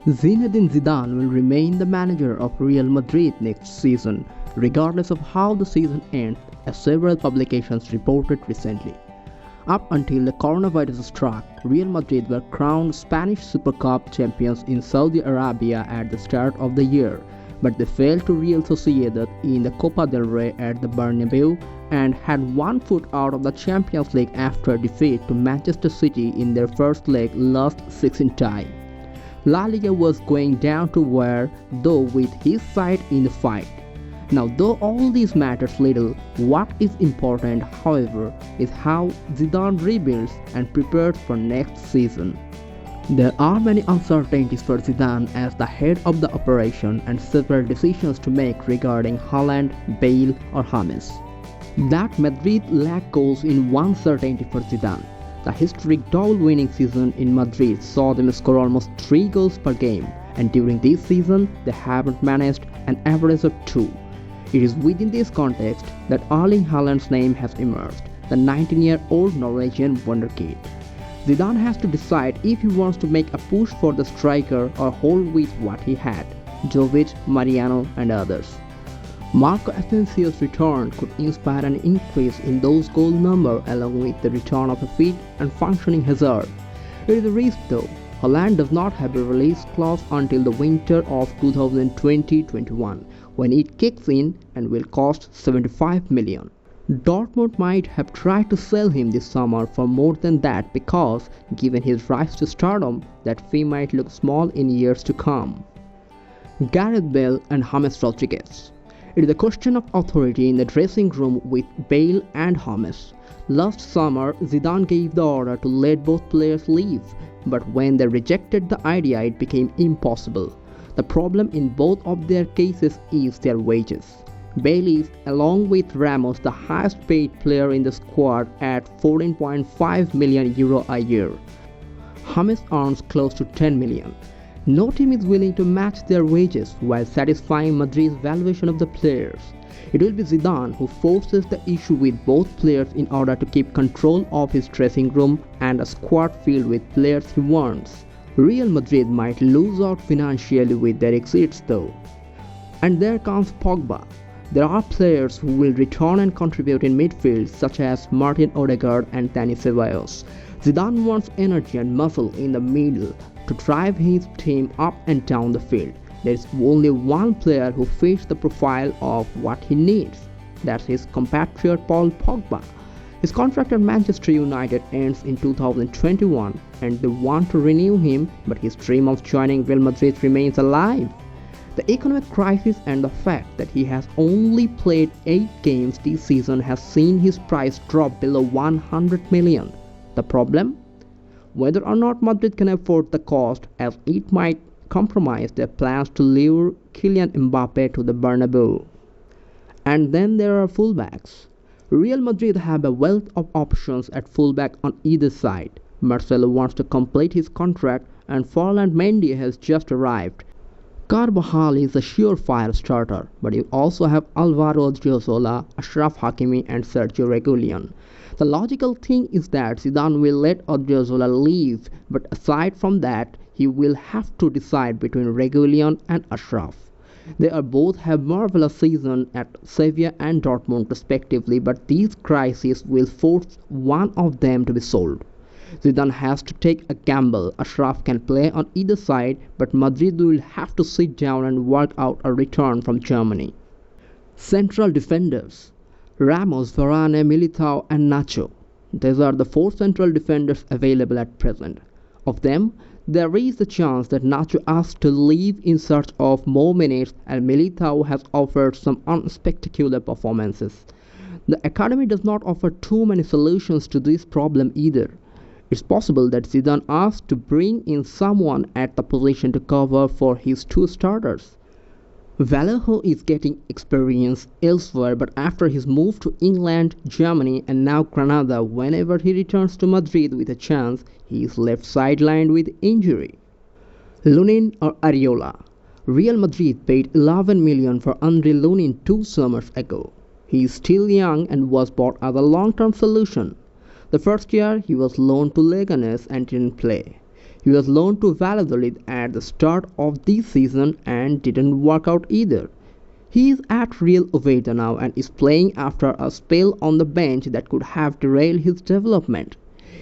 Zinedine Zidane will remain the manager of Real Madrid next season, regardless of how the season ends, as several publications reported recently. Up until the coronavirus struck, Real Madrid were crowned Spanish Super Cup champions in Saudi Arabia at the start of the year, but they fell to Real Sociedad in the Copa del Rey at the Bernabeu and had one foot out of the Champions League after defeat to Manchester City in their first leg lost 6 in tie. La Liga was going down to wire, though with his side in the fight. Now, though all this matters little, what is important, however, is how Zidane rebuilds and prepares for next season. There are many uncertainties for Zidane as the head of the operation and several decisions to make regarding Haaland, Bale or James. That Madrid lack goals in one certainty for Zidane. The historic double-winning season in Madrid saw them score almost 3 goals per game, and during this season they haven't managed an average of 2. It is within this context that Erling Haaland's name has emerged, the 19-year-old Norwegian wonderkid. Zidane has to decide if he wants to make a push for the striker or hold with what he had, Jovic, Mariano and others. Marco Asensio's return could inspire an increase in those goal numbers along with the return of a fit and functioning Hazard. It is a risk though. Haaland does not have a release clause until the winter of 2020-21 when it kicks in and will cost 75 million. Dortmund might have tried to sell him this summer for more than that because, given his rise to stardom, that fee might look small in years to come. Gareth Bale and James Rodriguez. It is a question of authority in the dressing room with Bale and James. Last summer, Zidane gave the order to let both players leave, but when they rejected the idea, it became impossible. The problem in both of their cases is their wages. Bale is, along with Ramos, the highest paid player in the squad at €14.5 million a year. James earns close to 10 million. No team is willing to match their wages while satisfying Madrid's valuation of the players. It will be Zidane who forces the issue with both players in order to keep control of his dressing room and a squad filled with players he wants. Real Madrid might lose out financially with their exits though. And there comes Pogba. There are players who will return and contribute in midfield such as Martin Odegaard and Dani Ceballos. Zidane wants energy and muscle in the middle to drive his team up and down the field. There is only one player who fits the profile of what he needs. That's his compatriot Paul Pogba. His contract at Manchester United ends in 2021 and they want to renew him, but his dream of joining Real Madrid remains alive. The economic crisis and the fact that he has only played 8 games this season has seen his price drop below 100 million. The problem? Whether or not Madrid can afford the cost, as it might compromise their plans to lure Kylian Mbappe to the Bernabeu. And then there are fullbacks. Real Madrid have a wealth of options at fullback on either side. Marcelo wants to complete his contract and Ferland Mendy has just arrived. Carvajal is a surefire starter, but you also have Alvaro Odriozola, Achraf Hakimi and Sergio Reguilon. The logical thing is that Zidane will let Odriozola leave, but aside from that, he will have to decide between Reguilon and Achraf. They both have marvelous seasons at Sevilla and Dortmund respectively, but these crises will force one of them to be sold. Zidane has to take a gamble. Achraf can play on either side, but Madrid will have to sit down and work out a return from Germany. Central defenders: Ramos, Varane, Militao and Nacho. These are the 4 central defenders available at present. Of them, there is the chance that Nacho asks to leave in search of more minutes and Militao has offered some unspectacular performances. The academy does not offer too many solutions to this problem either. It's possible that Zidane asks to bring in someone at the position to cover for his 2 starters. Vallejo is getting experience elsewhere, but after his move to England, Germany and now Granada, whenever he returns to Madrid with a chance, he is left sidelined with injury. Lunin or Areola. Real Madrid paid 11 million for Andre Lunin 2 summers ago. He is still young and was bought as a long-term solution. The first year he was loaned to Leganes and didn't play. He was loaned to Valladolid at the start of this season and didn't work out either. He is at Real Oviedo now and is playing after a spell on the bench that could have derailed his development.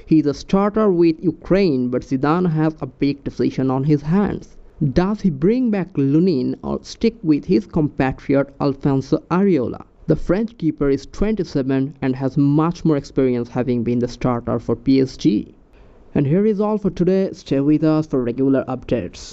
He is a starter with Ukraine, but Zidane has a big decision on his hands. Does he bring back Lunin or stick with his compatriot Alfonso Areola? The French keeper is 27 and has much more experience, having been the starter for PSG. And here is all for today. Stay with us for regular updates.